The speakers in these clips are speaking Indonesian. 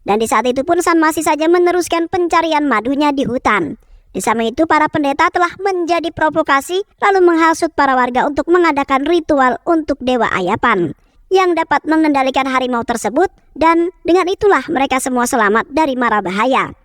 Dan di saat itu pun San masih saja meneruskan pencarian madunya di hutan. Di samping itu para pendeta telah menjadi provokasi lalu menghasut para warga untuk mengadakan ritual untuk Dewa Ayapan yang dapat mengendalikan harimau tersebut, dan dengan itulah mereka semua selamat dari mara bahaya.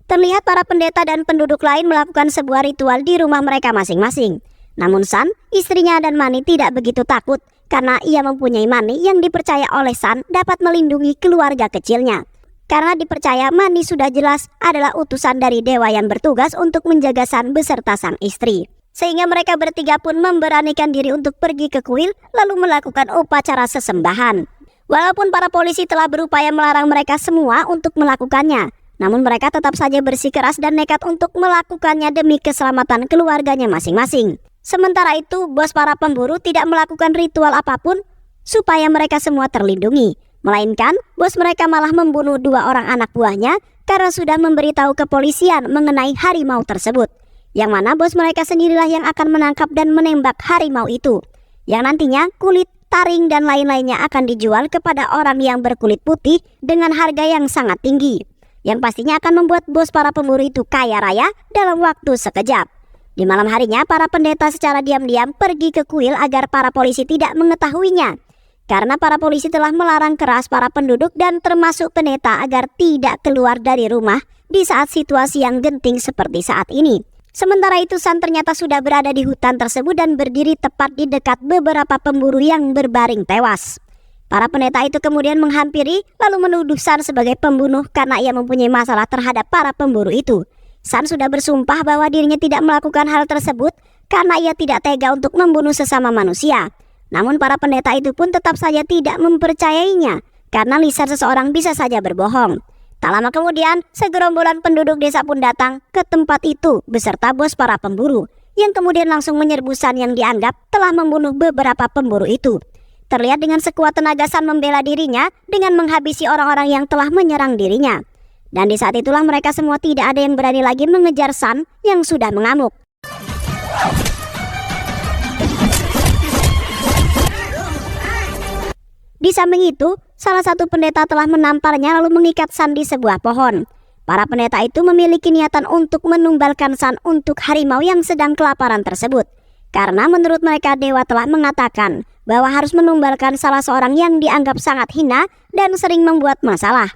Terlihat para pendeta dan penduduk lain melakukan sebuah ritual di rumah mereka masing-masing. Namun San, istrinya dan Mani tidak begitu takut karena ia mempunyai Mani yang dipercaya oleh San dapat melindungi keluarga kecilnya. Karena dipercaya Mani sudah jelas adalah utusan dari dewa yang bertugas untuk menjaga San beserta sang istri. Sehingga mereka bertiga pun memberanikan diri untuk pergi ke kuil lalu melakukan upacara sesembahan. Walaupun para polisi telah berupaya melarang mereka semua untuk melakukannya, namun mereka tetap saja bersikeras dan nekat untuk melakukannya demi keselamatan keluarganya masing-masing. Sementara itu, bos para pemburu tidak melakukan ritual apapun supaya mereka semua terlindungi. Melainkan, bos mereka malah membunuh 2 orang anak buahnya karena sudah memberitahu kepolisian mengenai harimau tersebut. Yang mana bos mereka sendirilah yang akan menangkap dan menembak harimau itu. Yang nantinya kulit, taring, dan lain-lainnya akan dijual kepada orang yang berkulit putih dengan harga yang sangat tinggi. Yang pastinya akan membuat bos para pemburu itu kaya raya dalam waktu sekejap. Di malam harinya, para pendeta secara diam-diam pergi ke kuil agar para polisi tidak mengetahuinya. Karena para polisi telah melarang keras para penduduk dan termasuk pendeta agar tidak keluar dari rumah di saat situasi yang genting seperti saat ini. Sementara itu San ternyata sudah berada di hutan tersebut dan berdiri tepat di dekat beberapa pemburu yang berbaring tewas. Para pendeta itu kemudian menghampiri lalu menuduh San sebagai pembunuh karena ia mempunyai masalah terhadap para pemburu itu. San sudah bersumpah bahwa dirinya tidak melakukan hal tersebut karena ia tidak tega untuk membunuh sesama manusia. Namun para pendeta itu pun tetap saja tidak mempercayainya karena lisan seseorang bisa saja berbohong. Tak lama kemudian, segerombolan penduduk desa pun datang ke tempat itu beserta bos para pemburu yang kemudian langsung menyerbu San yang dianggap telah membunuh beberapa pemburu itu. Terlihat dengan sekuat tenaga San membela dirinya dengan menghabisi orang-orang yang telah menyerang dirinya. Dan di saat itulah mereka semua tidak ada yang berani lagi mengejar San yang sudah mengamuk. Di samping itu, salah satu pendeta telah menamparnya lalu mengikat San di sebuah pohon. Para pendeta itu memiliki niatan untuk menumbalkan San untuk harimau yang sedang kelaparan tersebut. Karena menurut mereka dewa telah mengatakan bahwa harus menumbalkan salah seorang yang dianggap sangat hina dan sering membuat masalah.